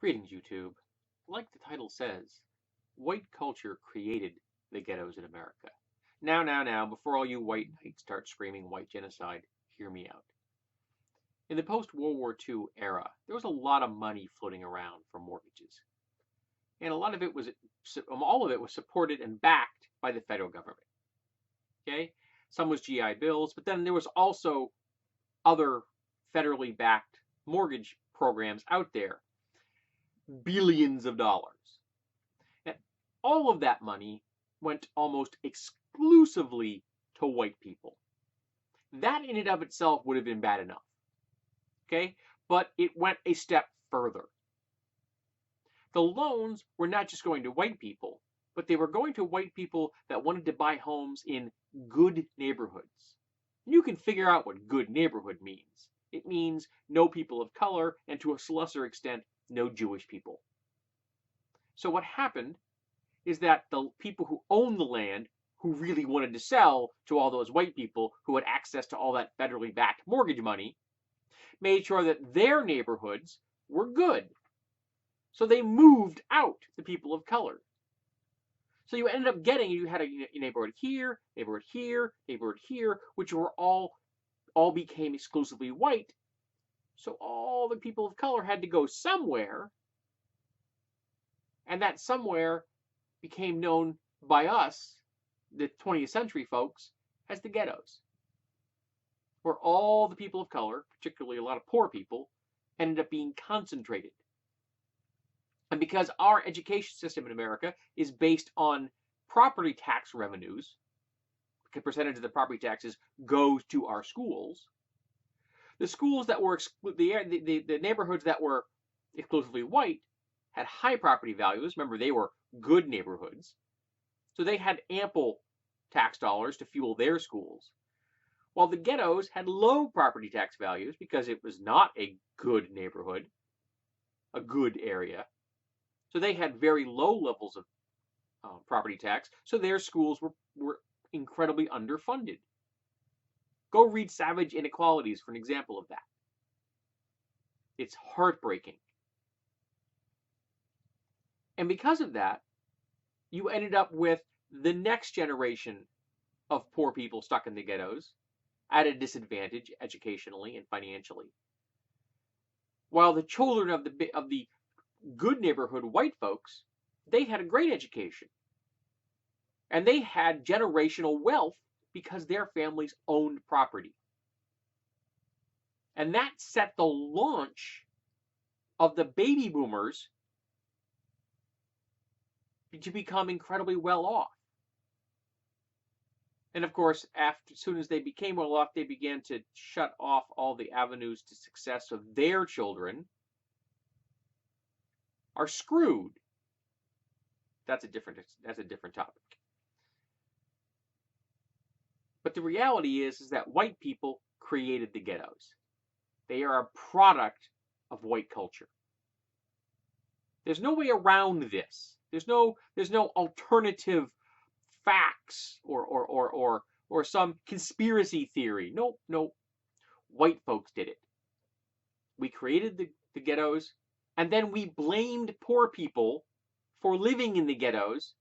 Greetings, YouTube. Like the title says, white culture created the ghettos in America. Now, before all you white knights start screaming white genocide, hear me out. In the post-World War II era, there was a lot of money floating around for mortgages. And all of it was supported and backed by the federal government. Okay? Some was GI bills, but then there was also other federally backed mortgage programs out there, billions of dollars. And all of that money went almost exclusively to white people. That in and of itself would have been bad enough. Okay? But it went a step further. The loans were not just going to white people, but they were going to white people that wanted to buy homes in good neighborhoods. You can figure out what good neighborhood means. It means no people of color, and to a lesser extent, no Jewish people. So what happened is that the people who owned the land, who really wanted to sell to all those white people who had access to all that federally backed mortgage money, made sure that their neighborhoods were good. So they moved out the people of color. So you ended up you had a neighborhood here, neighborhood here, neighborhood here, which were all became exclusively white. So all the people of color had to go somewhere, and that somewhere became known by us, the 20th century folks, as the ghettos, where all the people of color, particularly a lot of poor people, ended up being concentrated. And because our education system in America is based on property tax revenues, a percentage of the property taxes goes to our schools. The schools that were the neighborhoods that were exclusively white had high property values. Remember, they were good neighborhoods, so they had ample tax dollars to fuel their schools. While the ghettos had low property tax values because it was not a good neighborhood, a good area. So they had very low levels of property tax, so their schools were incredibly underfunded. Go read Savage Inequalities for an example of that. It's heartbreaking. And because of that, you ended up with the next generation of poor people stuck in the ghettos at a disadvantage educationally and financially. While the children of the good neighborhood white folks, they had a great education. And they had generational wealth because their families owned property. And that set the launch of the baby boomers to become incredibly well off. And of course, as soon as they became well off, they began to shut off all the avenues to success of their children are screwed. That's a different topic. But the reality is that white people created the ghettos. They are a product of white culture. There's no way around this. There's no alternative facts or some conspiracy theory. Nope. White folks did it. We created the ghettos, and then we blamed poor people for living in the ghettos,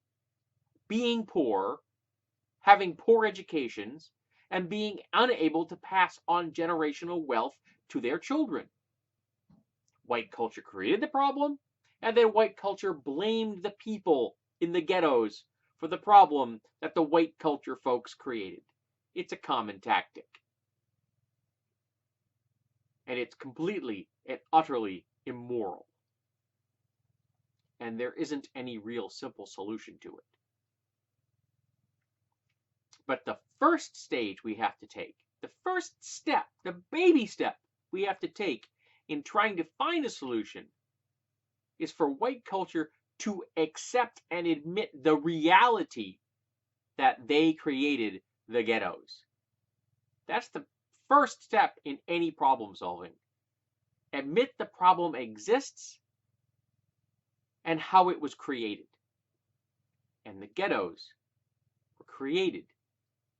being poor, having poor educations, and being unable to pass on generational wealth to their children. White culture created the problem, and then white culture blamed the people in the ghettos for the problem that the white culture folks created. It's a common tactic. And it's completely and utterly immoral. And there isn't any real simple solution to it. But the first stage we have to take, the first step, the baby step we have to take in trying to find a solution is for white culture to accept and admit the reality that they created the ghettos. That's the first step in any problem solving. Admit the problem exists and how it was created. And the ghettos were created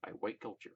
by white culture.